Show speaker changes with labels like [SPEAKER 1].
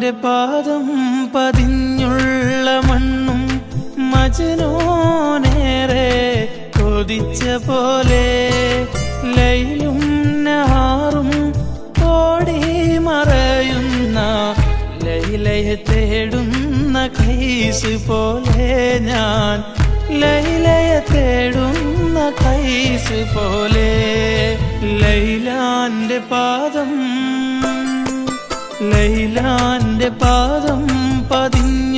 [SPEAKER 1] ലൈലാന്റെ പാദം പതിഞ്ഞുള്ള മണ്ണും മജ്നൂനേറെ കൊതിച്ച പോലെ ലൈലും നഹാറും ഓടി മറയുന്ന ലൈലയെ തേടുന്ന കൈസ് പോലെ ഞാൻ ലൈലയെ തേടുന്ന കൈസ് പോലെ ലൈലാന്റെ പാദം പതിഞ്ഞ